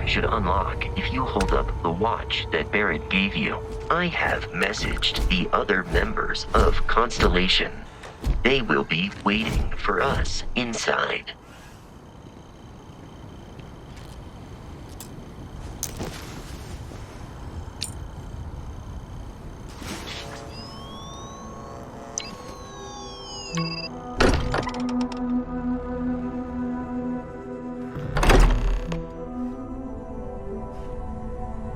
Should unlock if you hold up the watch that Barrett gave you. I have messaged the other members of Constellation. They will be waiting for us inside.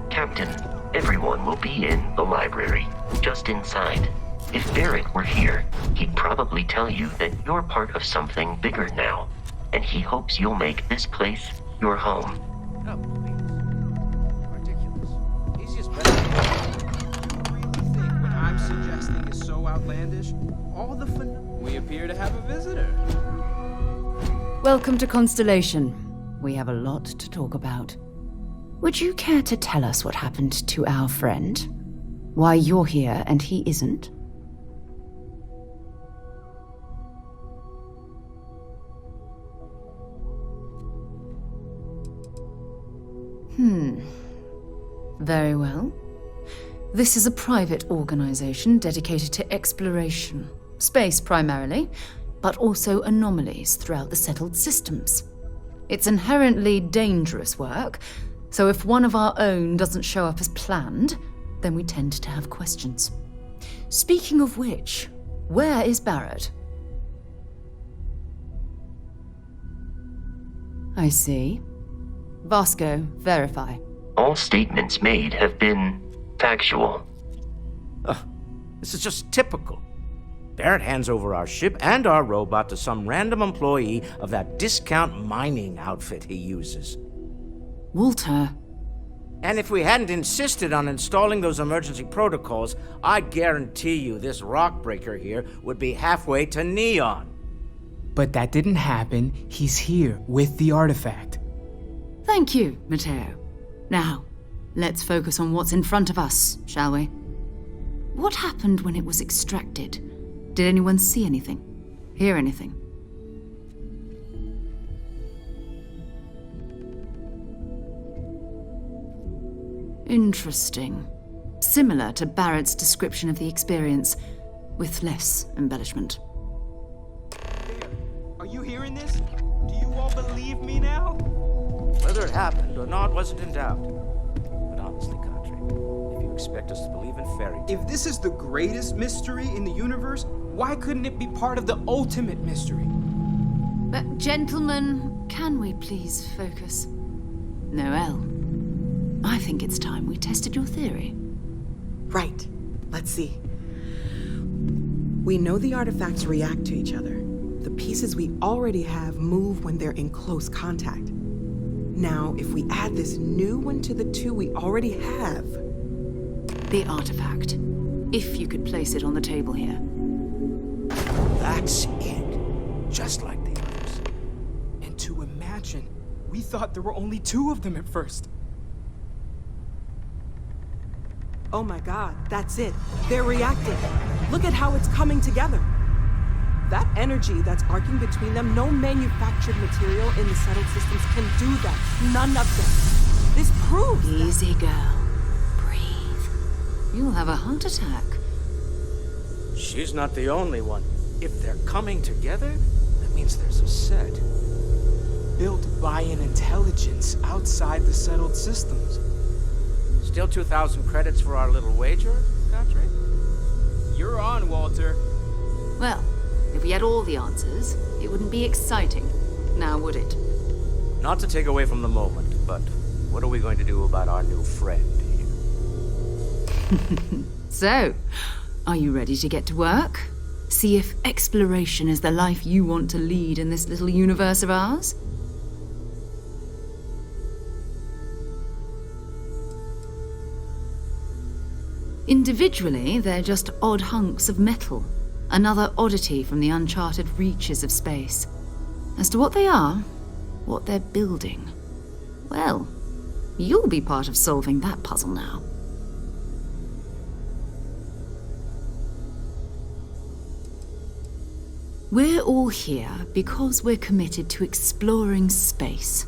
Captain, everyone will be in the library, just inside. If Barrett were here, he'd probably tell you that you're part of something bigger now, and he hopes you'll make this place your home. Oh, ridiculous. Easiest bet. You really think what I'm suggesting is so outlandish? All the fun. We appear to have a visitor. Welcome to Constellation. We have a lot to talk about. Would you care to tell us what happened to our friend? Why you're here and he isn't? Very well. This is a private organization dedicated to exploration. Space primarily, but also anomalies throughout the settled systems. It's inherently dangerous work, so if one of our own doesn't show up as planned, then we tend to have questions. Speaking of which, where is Barrett? I see. Vasco, verify. All statements made have been factual. This is just typical. Barrett hands over our ship and our robot to some random employee of that discount mining outfit he uses. Walter. And if we hadn't insisted on installing those emergency protocols, I guarantee you this rock breaker here would be halfway to Neon. But that didn't happen. He's here with the artifact. Thank you, Matteo. Now, let's focus on what's in front of us, shall we? What happened when it was extracted? Did anyone see anything? Hear anything? Interesting. Similar to Barrett's description of the experience, with less embellishment. There. Are you hearing this? Do you all believe me now? Whether it happened or not wasn't in doubt. But honestly, Kadri, if you expect us to believe in fairy tales... If this is the greatest mystery in the universe, why couldn't it be part of the ultimate mystery? But gentlemen, can we please focus? Noelle, I think it's time we tested your theory. Right. Let's see. We know the artifacts react to each other. The pieces we already have move when they're in close contact. Now, if we add this new one to the two we already have... The artifact. If you could place it on the table here. That's it. Just like the others. And to imagine, we thought there were only two of them at first. Oh my god, that's it. They're reacting. Look at how it's coming together. That energy that's arcing between them, no manufactured material in the settled systems can do that. None of them. This proves that. Easy, girl. Breathe. You'll have a heart attack. She's not the only one. If they're coming together, that means there's a set. Built by an intelligence outside the settled systems. Still 2,000 credits for our little wager, Godfrey? You're on, Walter. Well, if we had all the answers, it wouldn't be exciting. Now, would it? Not to take away from the moment, but what are we going to do about our new friend here? So, are you ready to get to work? See if exploration is the life you want to lead in this little universe of ours? Individually, they're just odd hunks of metal. Another oddity from the uncharted reaches of space. As to what they are, what they're building, well, you'll be part of solving that puzzle now. We're all here because we're committed to exploring space.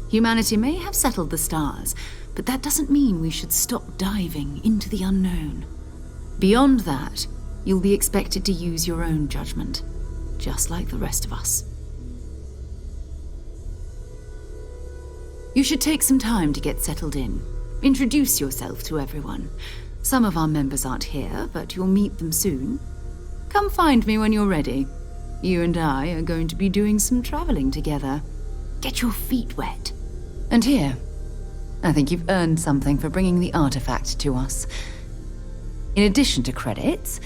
Humanity may have settled the stars, but that doesn't mean we should stop diving into the unknown. Beyond that, you'll be expected to use your own judgment, just like the rest of us. You should take some time to get settled in. Introduce yourself to everyone. Some of our members aren't here, but you'll meet them soon. Come find me when you're ready. You and I are going to be doing some traveling together. Get your feet wet. And here, I think you've earned something for bringing the artifact to us. In addition to credits,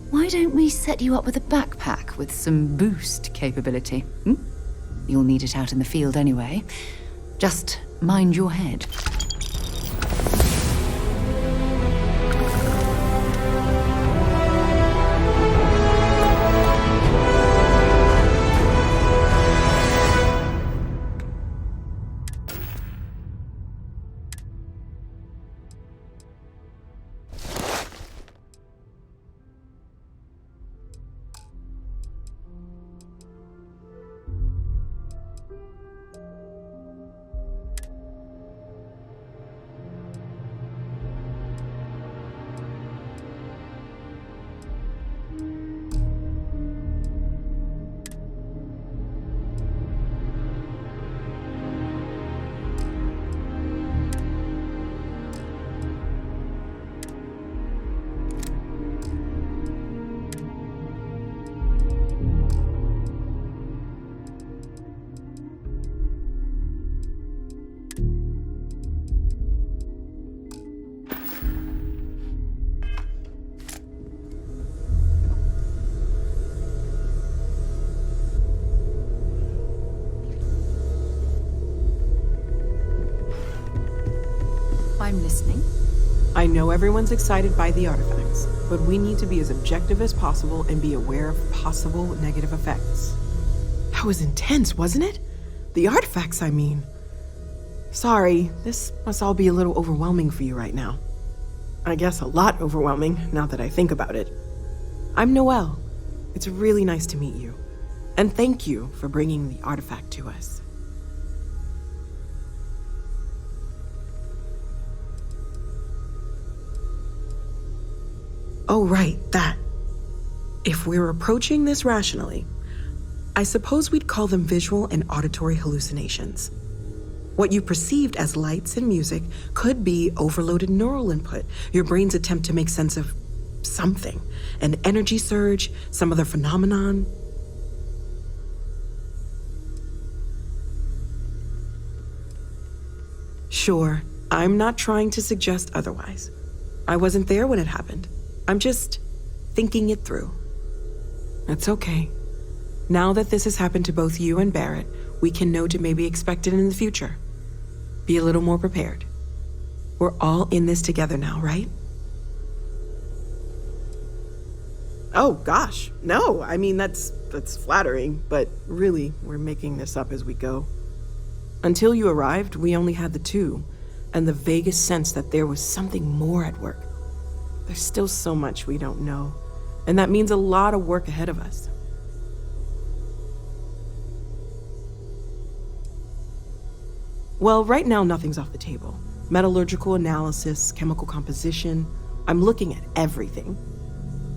why don't we set you up with a backpack with some boost capability? You'll need it out in the field anyway. Just mind your head. I'm listening. I know everyone's excited by the artifacts, but we need to be as objective as possible and be aware of possible negative effects. That was intense, wasn't it? The artifacts, I mean. Sorry, this must all be a little overwhelming for you right now. I guess a lot overwhelming, now that I think about it. I'm Noelle. It's really nice to meet you. And thank you for bringing the artifact to us. Oh, right, that. If we're approaching this rationally, I suppose we'd call them visual and auditory hallucinations. What you perceived as lights and music could be overloaded neural input, your brain's attempt to make sense of something, an energy surge, some other phenomenon. Sure, I'm not trying to suggest otherwise. I wasn't there when it happened. I'm just thinking it through. It's okay. Now that this has happened to both you and Barrett, we can know to maybe expect it in the future. Be a little more prepared. We're all in this together now, right? Oh, gosh, no. I mean, that's flattering, but really, we're making this up as we go. Until you arrived, we only had the two, and the vaguest sense that there was something more at work. There's still so much we don't know, and that means a lot of work ahead of us. Well, right now nothing's off the table. Metallurgical analysis, chemical composition. I'm looking at everything.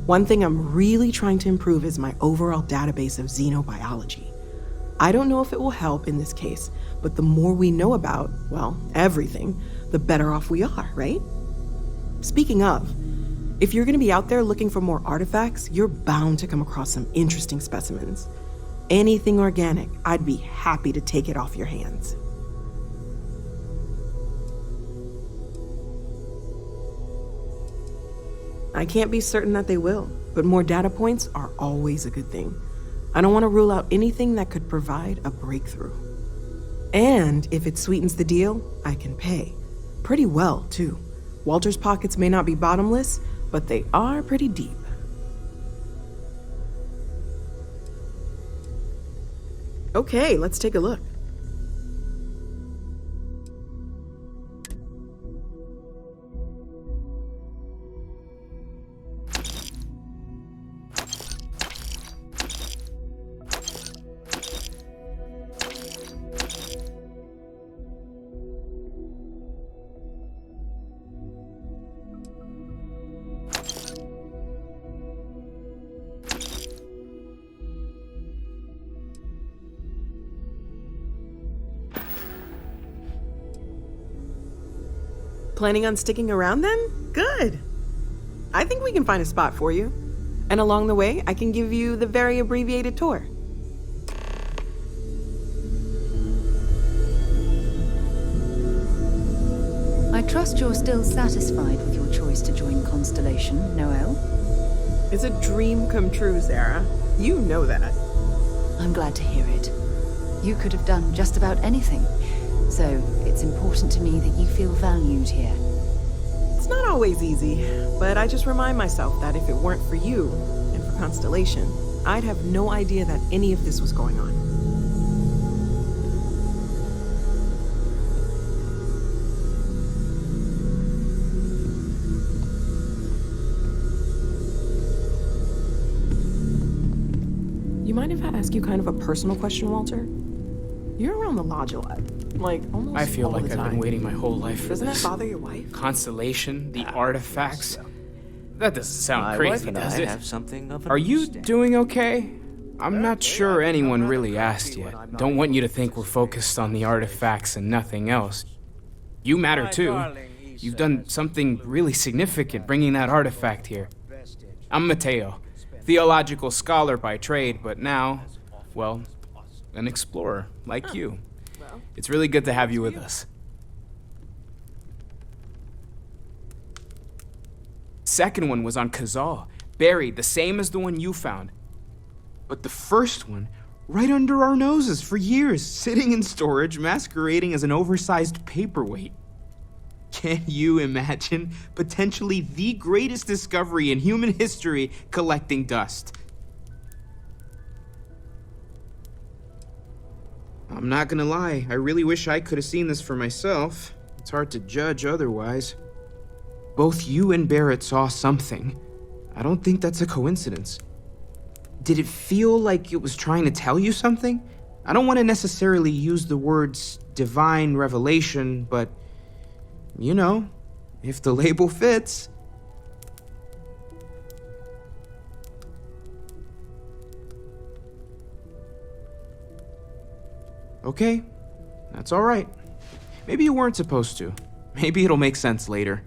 One thing I'm really trying to improve is my overall database of xenobiology. I don't know if it will help in this case, but the more we know about, well, everything, the better off we are, right? Speaking of, if you're going to be out there looking for more artifacts, you're bound to come across some interesting specimens. Anything organic, I'd be happy to take it off your hands. I can't be certain that they will, but more data points are always a good thing. I don't want to rule out anything that could provide a breakthrough. And if it sweetens the deal, I can pay. Pretty well, too. Walter's pockets may not be bottomless, but they are pretty deep. Okay, let's take a look. Planning on sticking around then? Good. I think we can find a spot for you. And along the way, I can give you the very abbreviated tour. I trust you're still satisfied with your choice to join Constellation, Noel? It's a dream come true, Sarah. You know that. I'm glad to hear it. You could have done just about anything, so it's important to me that you feel valued here. It's not always easy, but I just remind myself that if it weren't for you and for Constellation, I'd have no idea that any of this was going on. You mind if I ask you kind of a personal question, Walter? You're around the lodge a lot. Like, almost I feel all like the I've time. been waiting my whole life for Doesn't this. that bother your wife? Constellation, the artifacts. That doesn't sound My crazy, wife and does I it? have something of an Are you understanding. doing okay? I'm not sure anyone really asked yet. Don't want you to think we're focused on the artifacts and nothing else. You matter too. You've done something really significant bringing that artifact here. I'm Mateo, theological scholar by trade, but now, well, an explorer like you. It's really good to have you with us. Second one was on Kazal, buried the same as the one you found. But the first one, right under our noses for years, sitting in storage, masquerading as an oversized paperweight. Can you imagine potentially the greatest discovery in human history collecting dust? I'm not gonna lie, I really wish I could have seen this for myself. It's hard to judge otherwise. Both you and Barrett saw something. I don't think that's a coincidence. Did it feel like it was trying to tell you something? I don't want to necessarily use the words divine revelation, but, you know, if the label fits. Okay, that's all right. Maybe you weren't supposed to. Maybe it'll make sense later.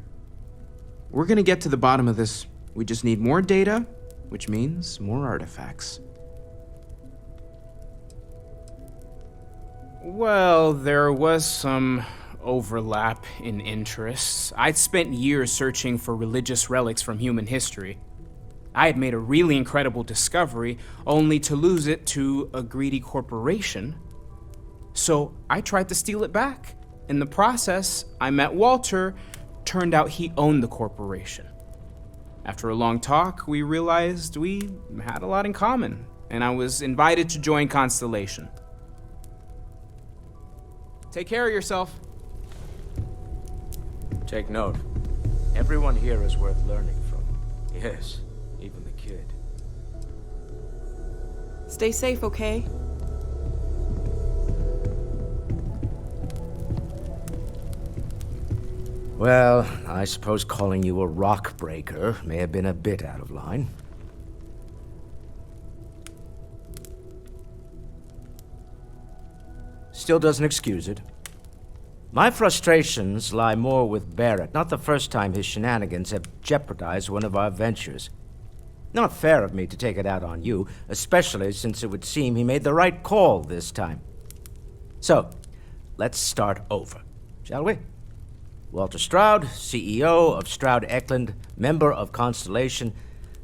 We're gonna get to the bottom of this. We just need more data, which means more artifacts. Well, there was some overlap in interests. I'd spent years searching for religious relics from human history. I had made a really incredible discovery, only to lose it to a greedy corporation. So I tried to steal it back. In the process, I met Walter. Turned out he owned the corporation. After a long talk, we realized we had a lot in common, and I was invited to join Constellation. Take care of yourself. Take note. Everyone here is worth learning from. Yes, even the kid. Stay safe, okay? Well, I suppose calling you a rock breaker may have been a bit out of line. Still doesn't excuse it. My frustrations lie more with Barrett, not the first time his shenanigans have jeopardized one of our ventures. Not fair of me to take it out on you, especially since it would seem he made the right call this time. So, let's start over, shall we? Walter Stroud, CEO of Stroud Eklund, member of Constellation,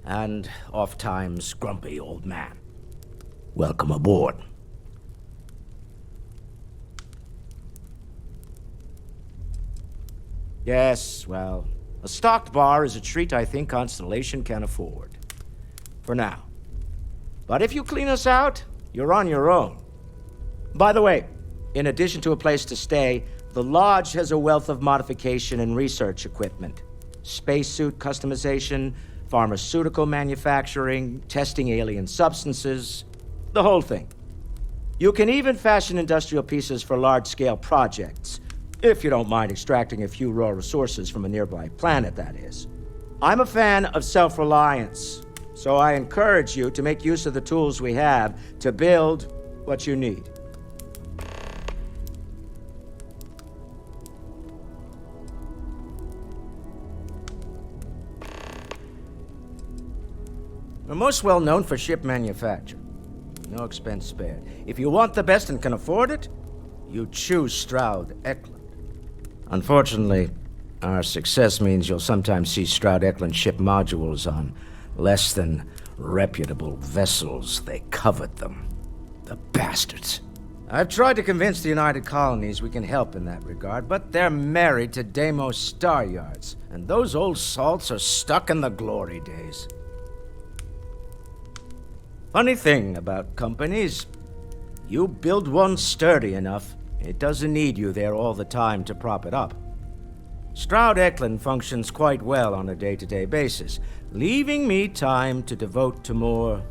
and oft-times grumpy old man. Welcome aboard. Yes, well, a stocked bar is a treat I think Constellation can afford. For now. But if you clean us out, you're on your own. By the way, in addition to a place to stay, the Lodge has a wealth of modification and research equipment. Spacesuit customization, pharmaceutical manufacturing, testing alien substances, the whole thing. You can even fashion industrial pieces for large-scale projects, if you don't mind extracting a few raw resources from a nearby planet, that is. I'm a fan of self-reliance, so I encourage you to make use of the tools we have to build what you need. We're most well known for ship manufacture. No expense spared. If you want the best and can afford it, you choose Stroud Eklund. Unfortunately, our success means you'll sometimes see Stroud Eklund ship modules on less than reputable vessels. They covet them. The bastards. I've tried to convince the United Colonies we can help in that regard, but they're married to Deimos Star Yards, and those old salts are stuck in the glory days. Funny thing about companies, you build one sturdy enough, it doesn't need you there all the time to prop it up. Stroud Eklund functions quite well on a day-to-day basis, leaving me time to devote to more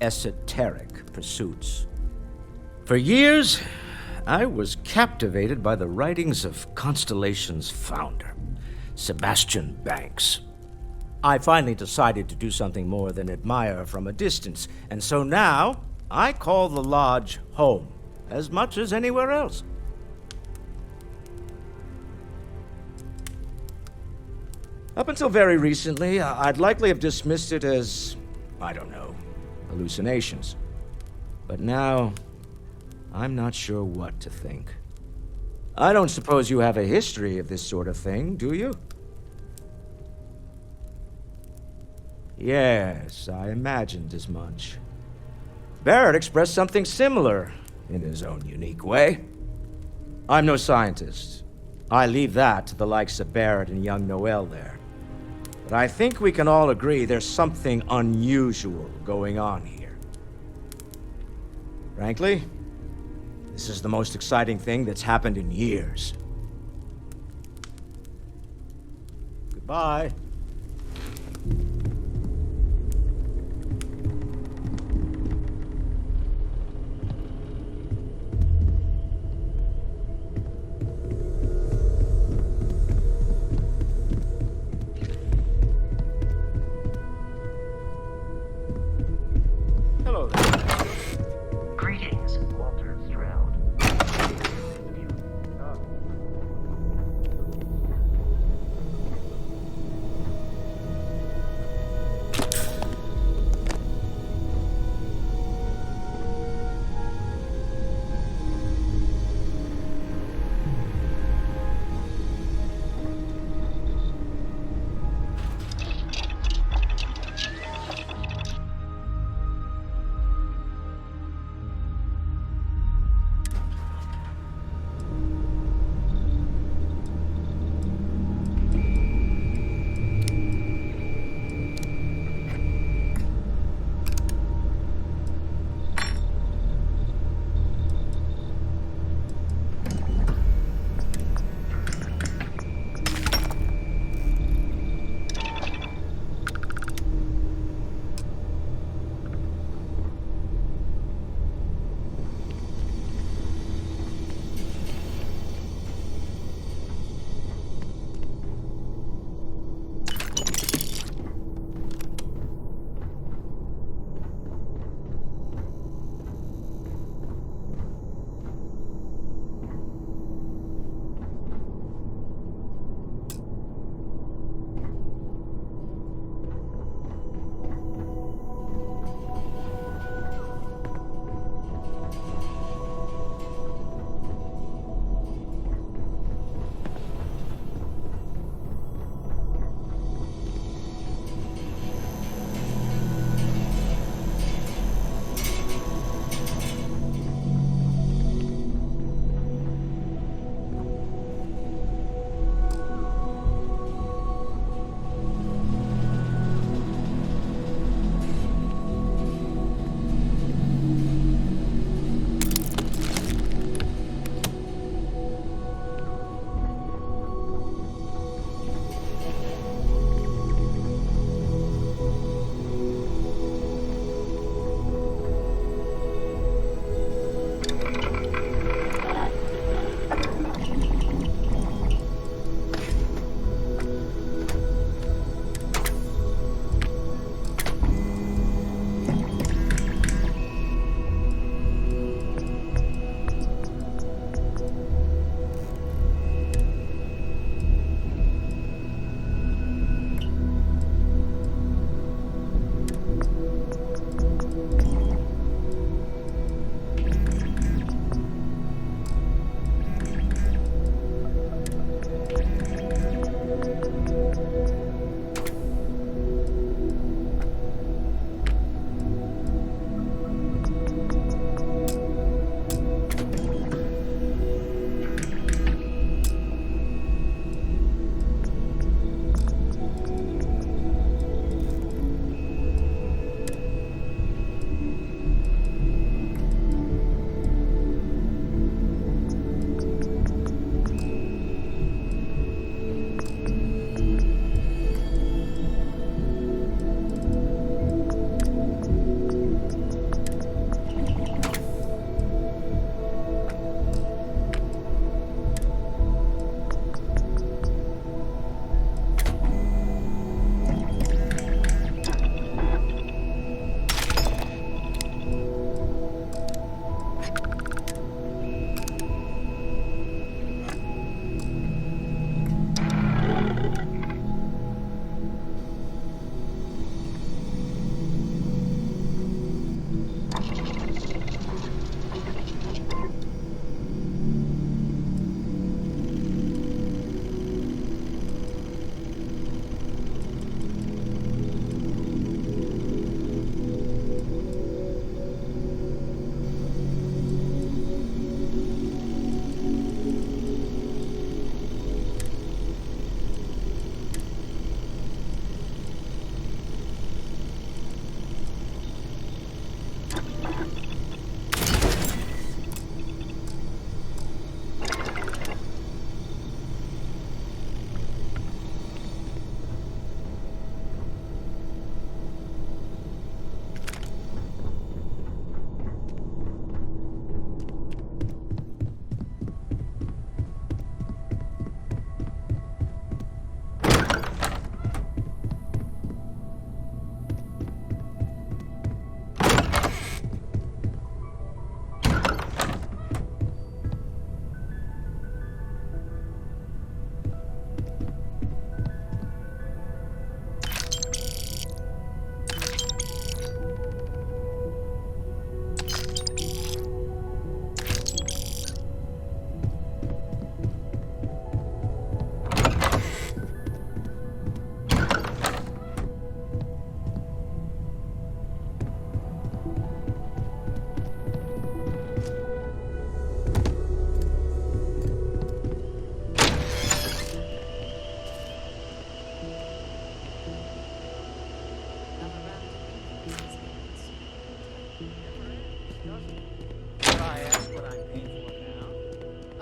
esoteric pursuits. For years, I was captivated by the writings of Constellation's founder, Sebastian Banks. I finally decided to do something more than admire from a distance, and so now I call the Lodge home, as much as anywhere else. Up until very recently, I'd likely have dismissed it as, I don't know, hallucinations. But now, I'm not sure what to think. I don't suppose you have a history of this sort of thing, do you? Yes, I imagined as much. Barrett expressed something similar, in his own unique way. I'm no scientist. I leave that to the likes of Barrett and young Noel there. But I think we can all agree there's something unusual going on here. Frankly, this is the most exciting thing that's happened in years. Goodbye. Hello there. Greetings, Walter Stroud.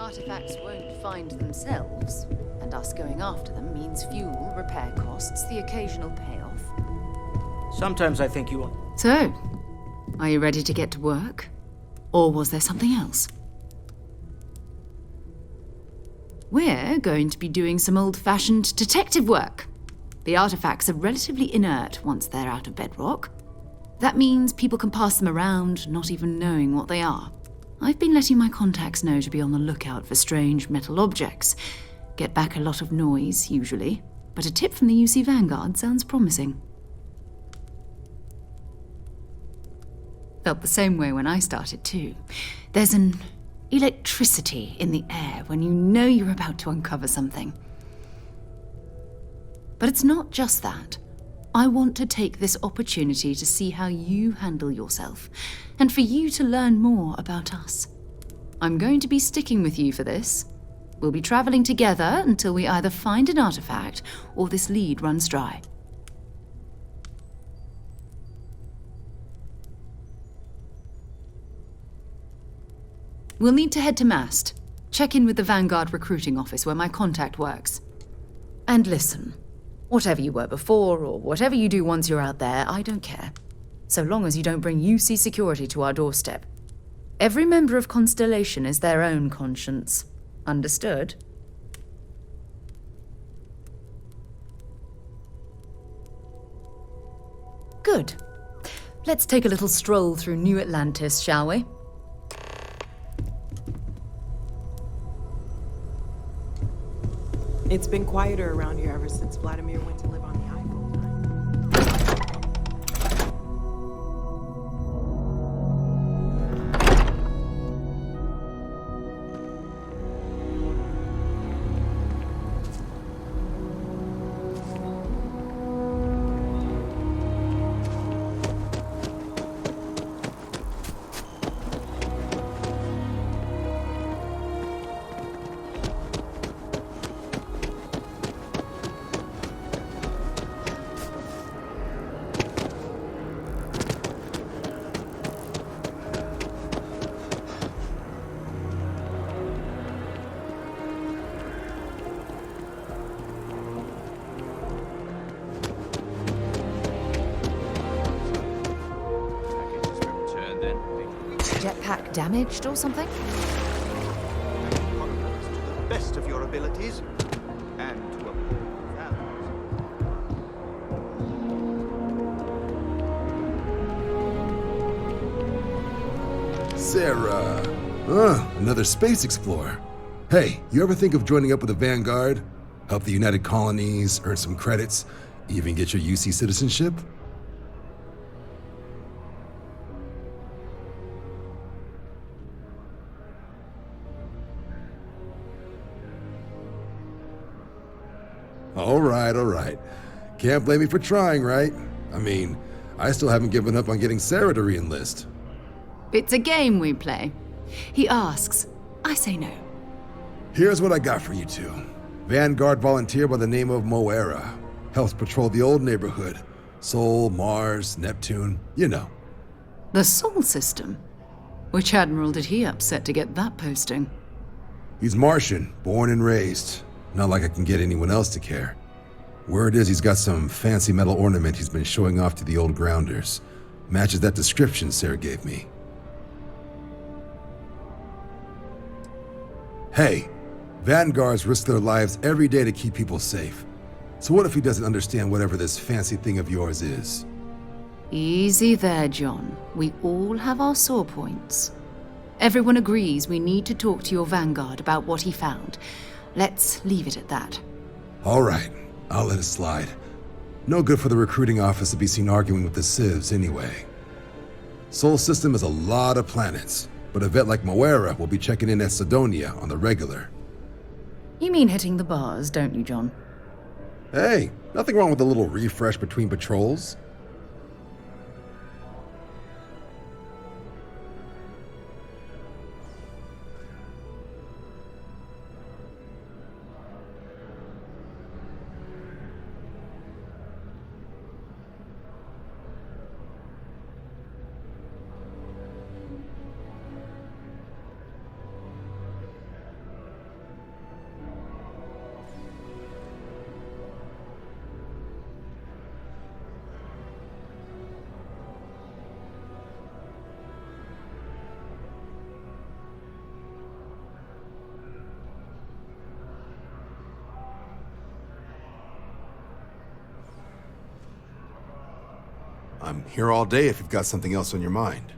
Artifacts won't find themselves, and us going after them means fuel, repair costs, the occasional payoff. Sometimes I think you... So, are you ready to get to work? Or was there something else? We're going to be doing some old-fashioned detective work. The artifacts are relatively inert once they're out of bedrock. That means people can pass them around, not even knowing what they are. I've been letting my contacts know to be on the lookout for strange metal objects. Get back a lot of noise, usually, but a tip from the UC Vanguard sounds promising. Felt the same way when I started, too. There's an electricity in the air when you know you're about to uncover something. But it's not just that. I want to take this opportunity to see how you handle yourself, and for you to learn more about us. I'm going to be sticking with you for this. We'll be traveling together until we either find an artifact or this lead runs dry. We'll need to head to Mast. Check in with the Vanguard recruiting office where my contact works. And listen, whatever you were before or whatever you do once you're out there, I don't care. So long as you don't bring UC security to our doorstep. Every member of Constellation is their own conscience. Understood? Good. Let's take a little stroll through New Atlantis, shall we? It's been quieter around here ever since Vladimir went to live on the island. Jetpack damaged or something? To the best of your abilities, and to a Sarah. Another space explorer. Hey, you ever think of joining up with the Vanguard? Help the United Colonies, earn some credits, even get your UC citizenship? All right. Can't blame me for trying, right? I mean, I still haven't given up on getting Sarah to re-enlist. It's a game we play. He asks, I say no. Here's what I got for you two. Vanguard volunteer by the name of Moera. Helps patrol the old neighborhood. Sol, Mars, Neptune, you know. The Sol system? Which admiral did he upset to get that posting? He's Martian, born and raised. Not like I can get anyone else to care. Word is he's got some fancy metal ornament he's been showing off to the old grounders. Matches that description Sarah gave me. Hey, Vanguards risk their lives every day to keep people safe. So what if he doesn't understand whatever this fancy thing of yours is? Easy there, John. We all have our sore points. Everyone agrees we need to talk to your Vanguard about what he found. Let's leave it at that. All right, I'll let it slide. No good for the recruiting office to be seen arguing with the civs anyway. Sol system has a lot of planets, but a vet like Moera will be checking in at Sidonia on the regular. You mean hitting the bars, don't you, John? Hey, nothing wrong with a little refresh between patrols. I'm here all day if you've got something else on your mind.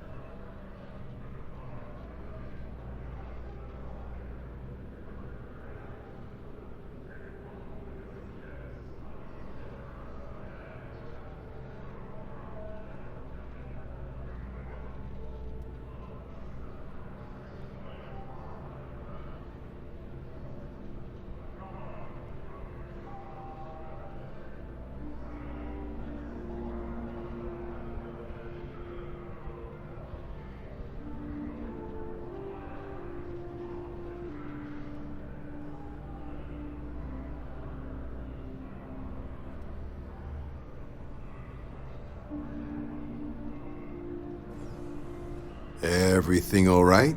Everything all right?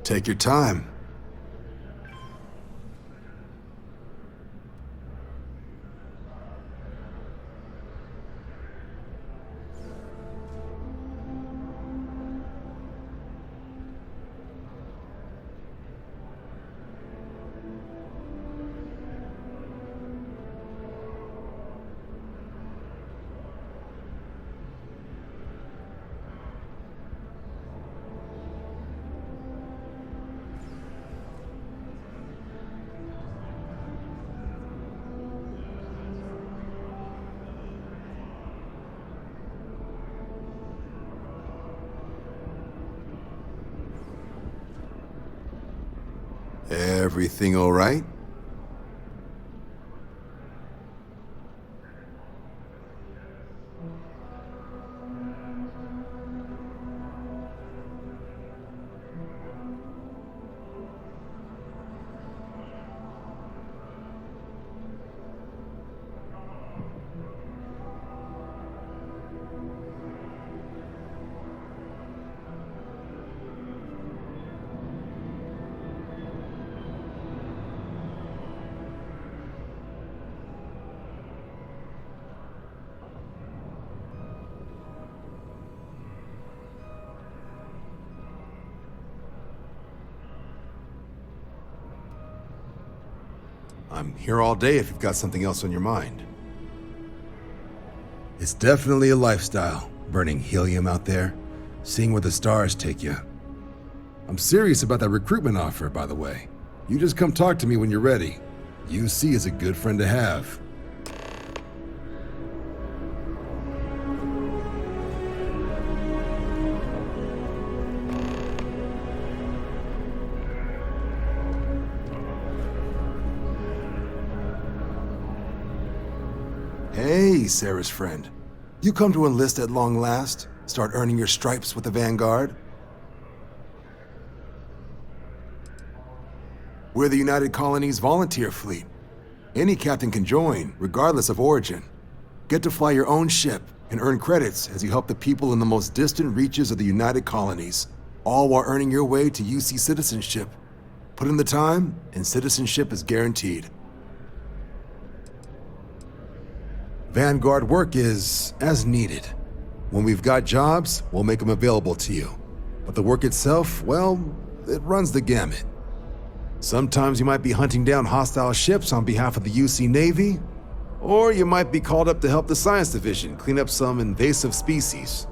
Take your time. Everything all right? I'm here all day if you've got something else on your mind. It's definitely a lifestyle, burning helium out there, seeing where the stars take you. I'm serious about that recruitment offer, by the way. You just come talk to me when you're ready. UC is a good friend to have. Hey, Sarah's friend. You come to enlist at long last? Start earning your stripes with the Vanguard? We're the United Colonies Volunteer Fleet. Any captain can join, regardless of origin. Get to fly your own ship and earn credits as you help the people in the most distant reaches of the United Colonies, all while earning your way to UC citizenship. Put in the time, and citizenship is guaranteed. Vanguard work is as needed. When we've got jobs, we'll make them available to you. But the work itself, well, it runs the gamut. Sometimes you might be hunting down hostile ships on behalf of the UC Navy, or you might be called up to help the Science Division clean up some invasive species.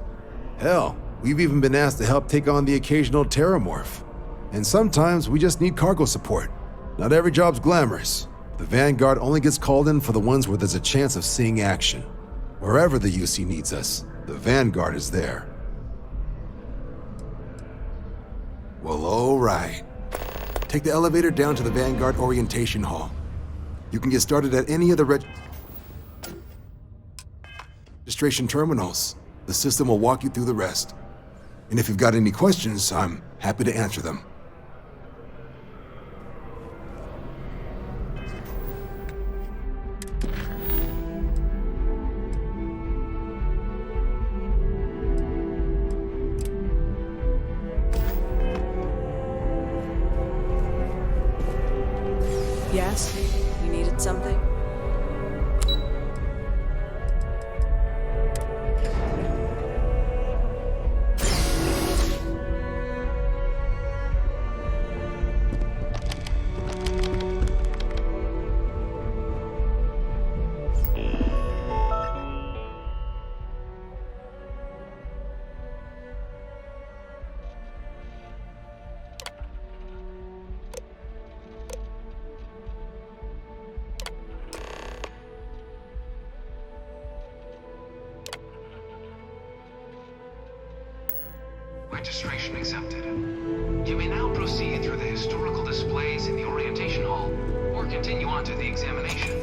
Hell, we've even been asked to help take on the occasional terramorph. And sometimes we just need cargo support. Not every job's glamorous. The Vanguard only gets called in for the ones where there's a chance of seeing action. Wherever the UC needs us, the Vanguard is there. Well, all right. Take the elevator down to the Vanguard Orientation Hall. You can get started at any of the registration terminals. The system will walk you through the rest. And if you've got any questions, I'm happy to answer them. Yes? You needed something? Registration accepted. You may now proceed through the historical displays in the orientation hall, or continue on to the examination.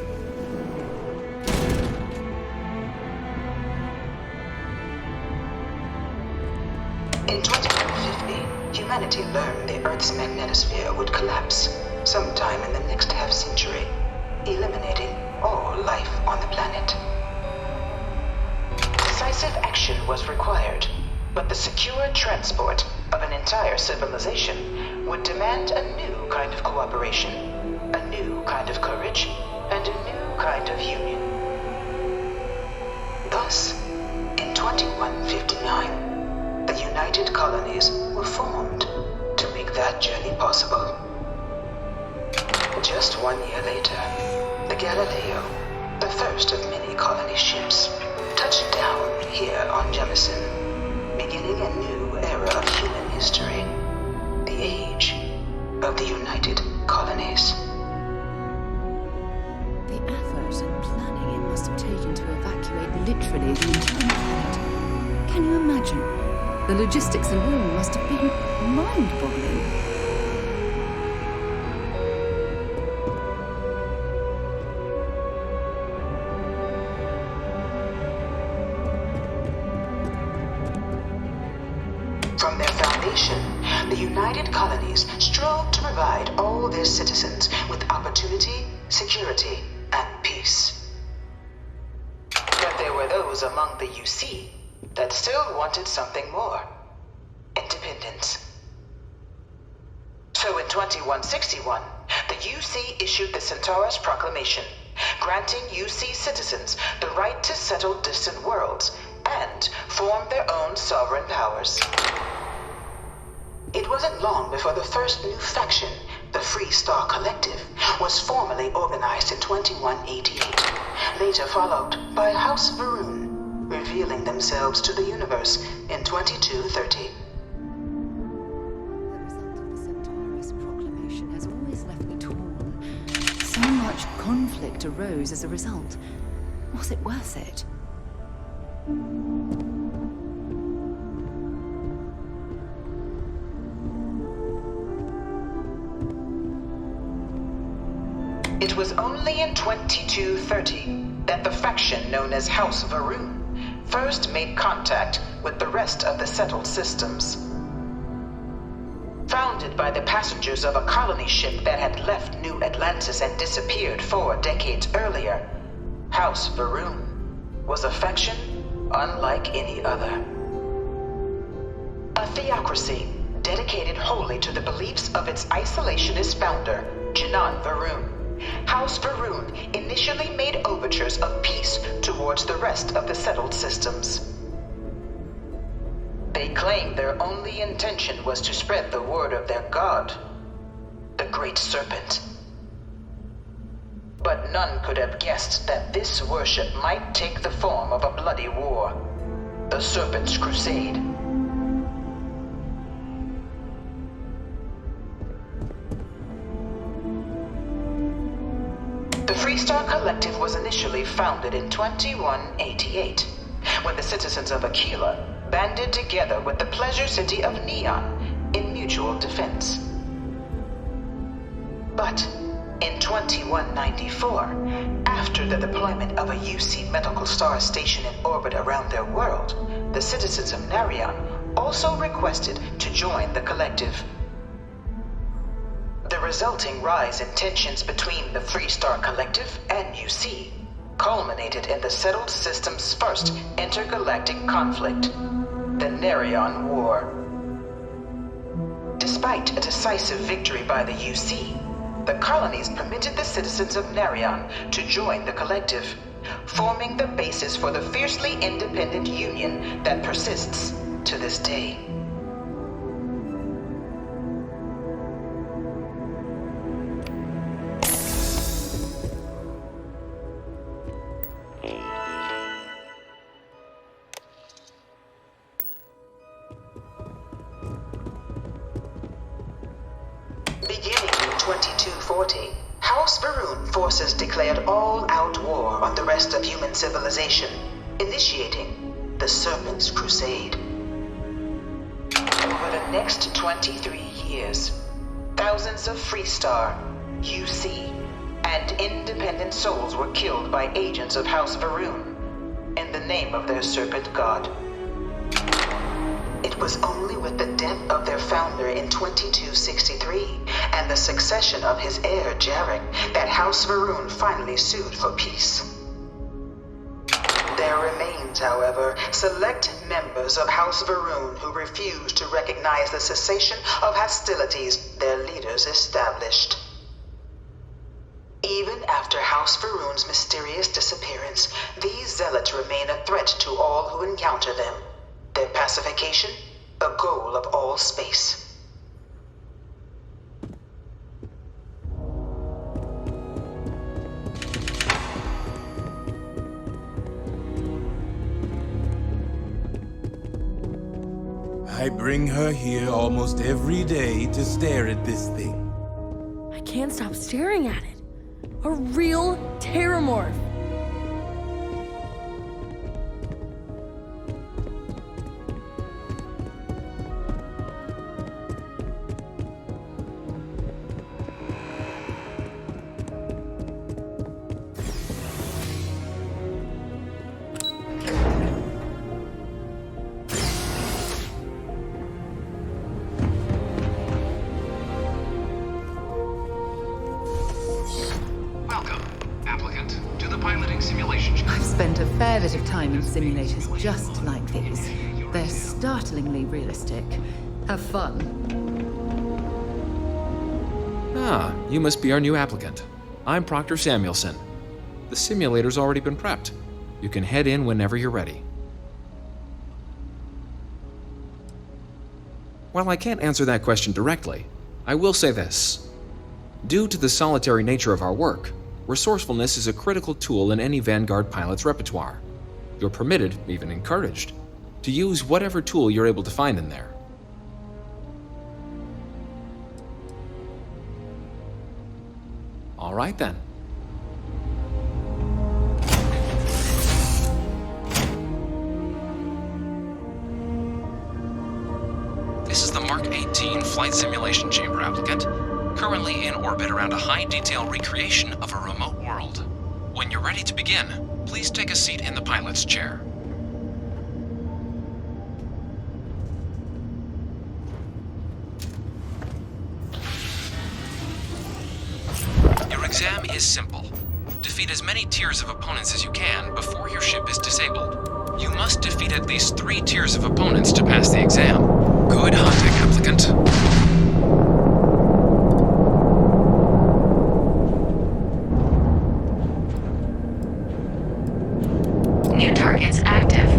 In 2150, humanity learned the Earth's magnetosphere would collapse sometime in the next half-century, eliminating all life on the planet. Decisive action was required, but the secure transport of an entire civilization would demand a new kind of cooperation, a new kind of courage, and a new kind of union. Thus, in 2159, the United Colonies were formed to make that journey possible. Just 1 year later, the Galileo, the first of many colony ships, touched down here on Jemison, beginning a new era of human history, the age of the United Colonies. The effort and planning it must have taken to evacuate literally the entire planet. Can you imagine? The logistics alone must have been mind-boggling. From their foundation, the United Colonies strove to provide all their citizens with opportunity, security, and peace. But there were those among the UC that still wanted something more: independence. So in 2161, the UC issued the Centaurus Proclamation, granting UC citizens the right to settle distant worlds and form their own sovereign powers. It wasn't long before the first new faction, the Free Star Collective, was formally organized in 2188, later followed by House Varun, revealing themselves to the universe in 2230. The result of the Centaurus proclamation has always left me torn. So much conflict arose as a result. Was it worth it? It was only in 2230 that the faction known as House Varun first made contact with the rest of the settled systems. Founded by the passengers of a colony ship that had left New Atlantis and disappeared 4 decades earlier, House Varun was a faction unlike any other. A theocracy dedicated wholly to the beliefs of its isolationist founder, Janan Varun. House Varun initially made overtures of peace towards the rest of the settled systems. They claimed their only intention was to spread the word of their god, the Great Serpent. But none could have guessed that this worship might take the form of a bloody war, the Serpent's Crusade. The Freestar Collective was initially founded in 2188, when the citizens of Aquila banded together with the pleasure city of Neon in mutual defense. But In 2194, after the deployment of a UC medical star station in orbit around their world, the citizens of Narion also requested to join the collective. The resulting rise in tensions between the Freestar Collective and UC culminated in the settled system's first intergalactic conflict, the Narion War. Despite a decisive victory by the UC, the colonies permitted the citizens of Narion to join the collective, forming the basis for the fiercely independent union that persists to this day. Beginning in 2240, House Varun forces declared all-out war on the rest of human civilization, initiating the Serpent's Crusade. Over the next 23 years, thousands of Freestar, UC, and independent souls were killed by agents of House Varun in the name of their Serpent God. It was only with the death of their founder in 2263 and the succession of his heir, Jarek, that House Varun finally sued for peace. There remains, however, select members of House Varun who refuse to recognize the cessation of hostilities their leaders established. Even after House Varun's mysterious disappearance, these zealots remain a threat to all who encounter them. Their pacification, a goal of all space. I bring her here almost every day to stare at this thing. I can't stop staring at it. A real terramorph. Welcome, applicant, to the piloting simulation chamber. I've spent a fair bit of time in simulators just like these. They're startlingly realistic. Have fun. Ah, you must be our new applicant. I'm Proctor Samuelson. The simulator's already been prepped. You can head in whenever you're ready. While I can't answer that question directly, I will say this. Due to the solitary nature of our work, resourcefulness is a critical tool in any Vanguard pilot's repertoire. You're permitted, even encouraged, to use whatever tool you're able to find in there. All right then. This is the Mark 18 Flight Simulation Chamber, applicant. Currently in orbit around a high-detail recreation of a remote world. When you're ready to begin, please take a seat in the pilot's chair. Your exam is simple. Defeat as many tiers of opponents as you can before your ship is disabled. You must defeat at least 3 tiers of opponents to pass the exam. Good hunting, applicant. New targets active.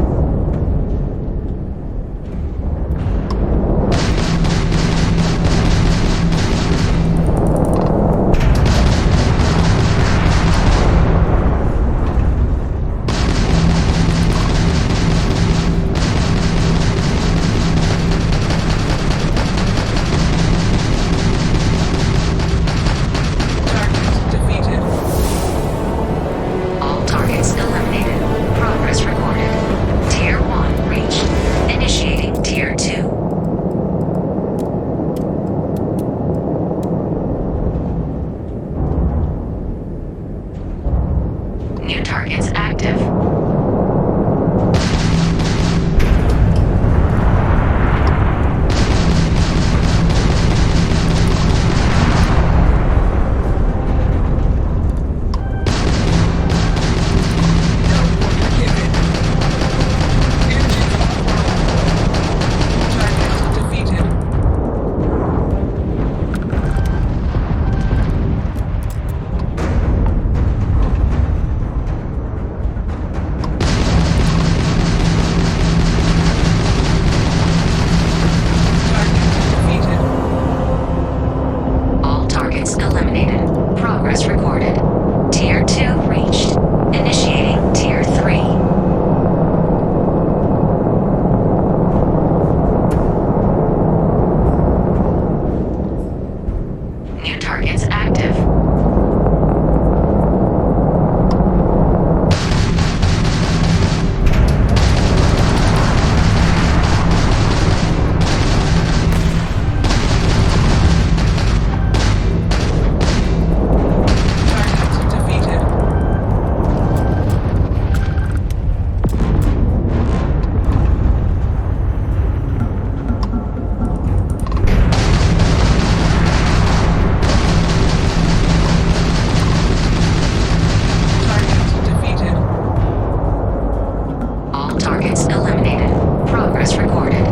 targets eliminated. Progress recorded.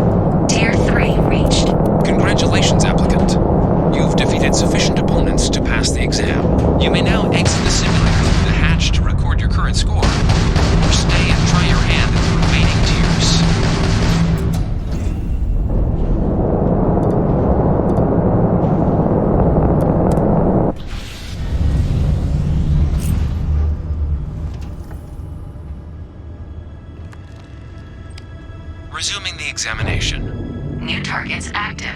Tier 3 reached. Congratulations, applicant. You've defeated sufficient opponents to pass the exam. You may now exit the simulator through the hatch to record your current score, or stay and try your hand at the remaining tiers. Resuming the examination. New targets active.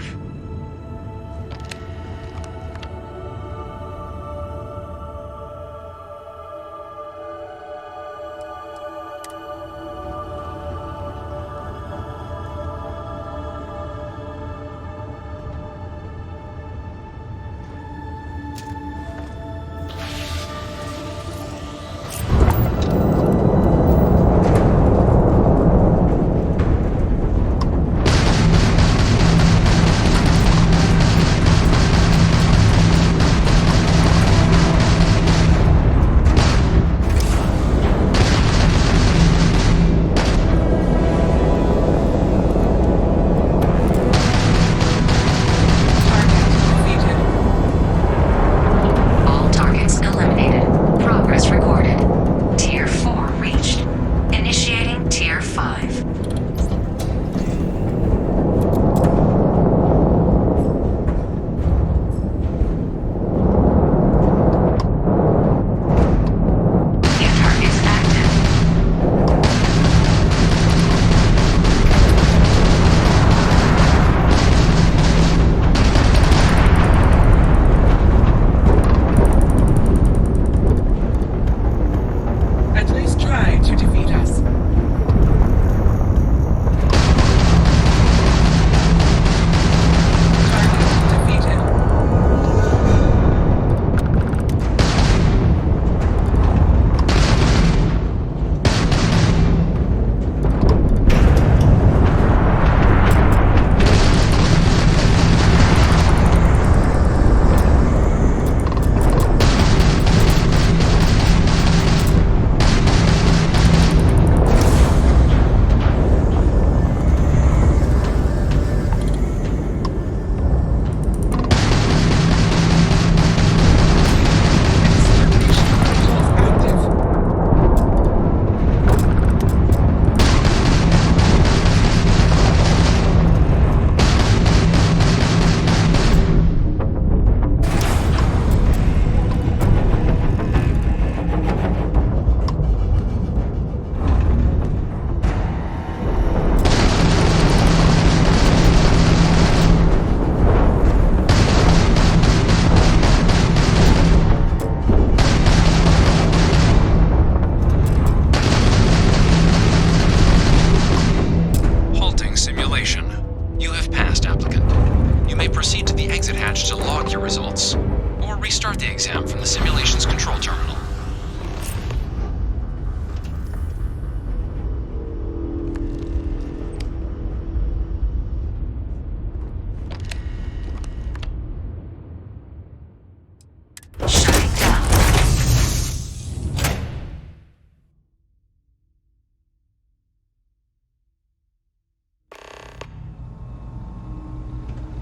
Restart the exam from the simulation's control terminal.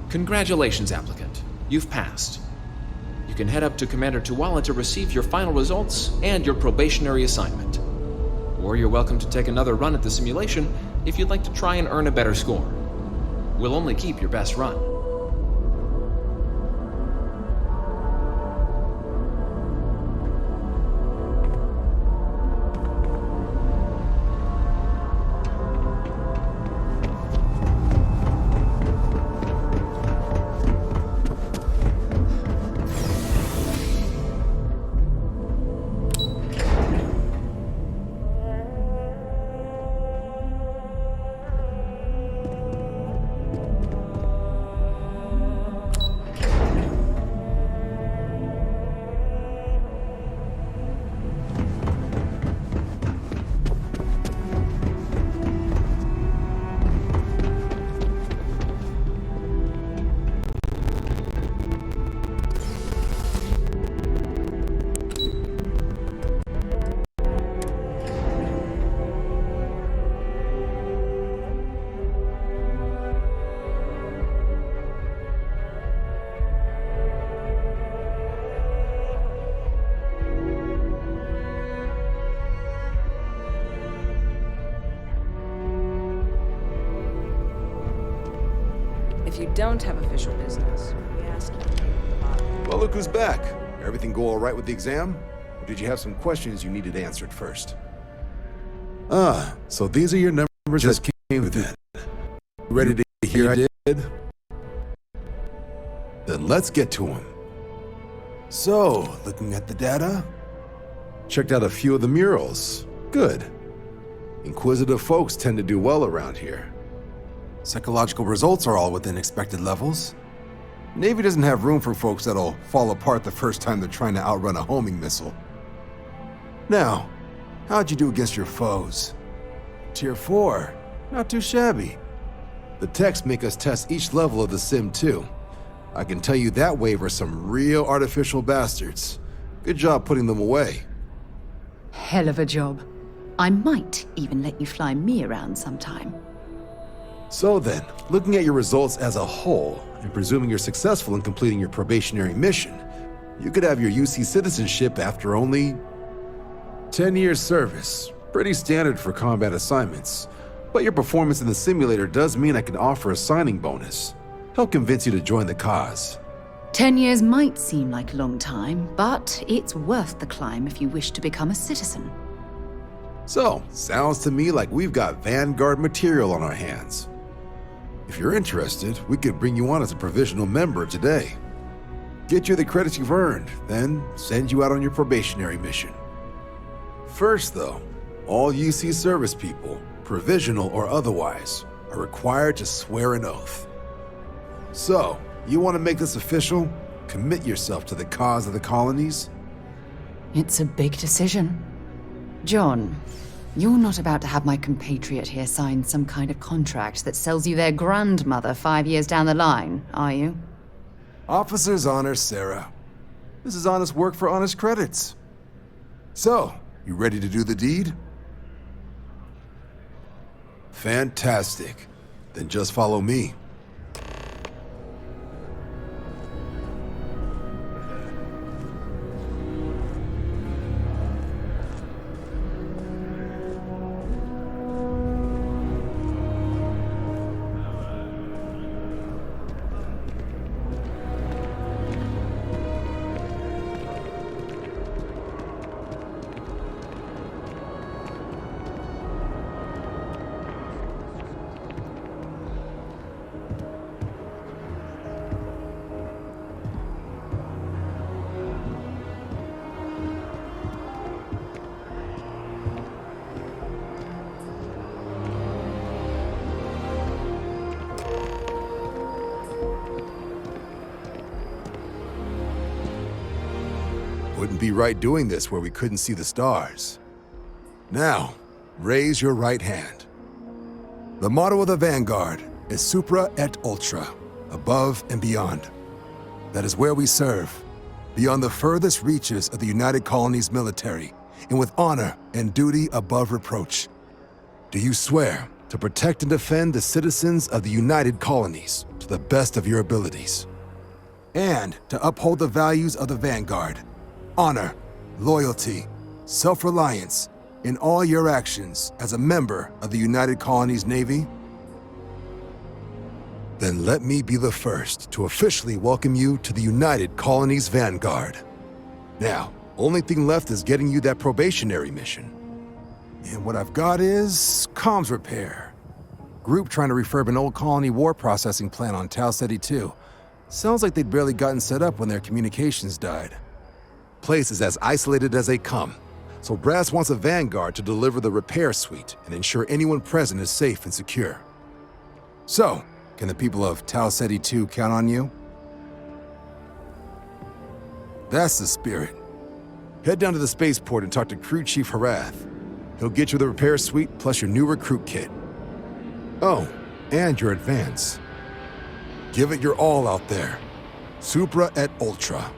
Congratulations, applicant. You've passed. You can head up to Commander Tuwala to receive your final results and your probationary assignment. Or you're welcome to take another run at the simulation if you'd like to try and earn a better score. We'll only keep your best run. If you don't have official business, we ask you. Well, look who's back. Everything go all right with the exam? Or did you have some questions you needed answered first? Ah, so these are your numbers that came with it. Ready to hear I did? Then let's get to them. So, looking at the data, checked out a few of the murals. Good. Inquisitive folks tend to do well around here. Psychological results are all within expected levels. Navy doesn't have room for folks that'll fall apart the first time they're trying to outrun a homing missile. Now, how'd you do against your foes? Tier 4, not too shabby. The techs make us test each level of the sim too. I can tell you that wave are some real artificial bastards. Good job putting them away. Hell of a job. I might even let you fly me around sometime. So then, looking at your results as a whole, and presuming you're successful in completing your probationary mission, you could have your UC citizenship after only 10 years service. Pretty standard for combat assignments. But your performance in the simulator does mean I can offer a signing bonus. Help convince you to join the cause. 10 years might seem like a long time, but it's worth the climb if you wish to become a citizen. So, sounds to me like we've got Vanguard material on our hands. If you're interested, we could bring you on as a provisional member today. Get you the credits you've earned, then send you out on your probationary mission. First though, all UC service people, provisional or otherwise, are required to swear an oath. So, you want to make this official? Commit yourself to the cause of the colonies? It's a big decision. John, you're not about to have my compatriot here sign some kind of contract that sells you their grandmother 5 years down the line, are you? Officer's honor, Sarah. This is honest work for honest credits. So, you ready to do the deed? Fantastic. Then just follow me. Wouldn't be right doing this where we couldn't see the stars. Now, raise your right hand. The motto of the Vanguard is Supra et Ultra, above and beyond. That is where we serve, beyond the furthest reaches of the United Colonies military, and with honor and duty above reproach. Do you swear to protect and defend the citizens of the United Colonies to the best of your abilities? And to uphold the values of the Vanguard, honor, loyalty, self-reliance in all your actions as a member of the United Colonies Navy? Then let me be the first to officially welcome you to the United Colonies Vanguard. Now, only thing left is getting you that probationary mission. And what I've got is comms repair. Group trying to refurb an old colony war processing plant on Tau Ceti 2. Sounds like they'd barely gotten set up when their communications died. Place is as isolated as they come, so Brass wants a Vanguard to deliver the repair suite and ensure anyone present is safe and secure. So, can the people of Tau Ceti 2 count on you? That's the spirit. Head down to the spaceport and talk to Crew Chief Harath. He'll get you the repair suite plus your new recruit kit. Oh, and your advance. Give it your all out there. Supra et Ultra.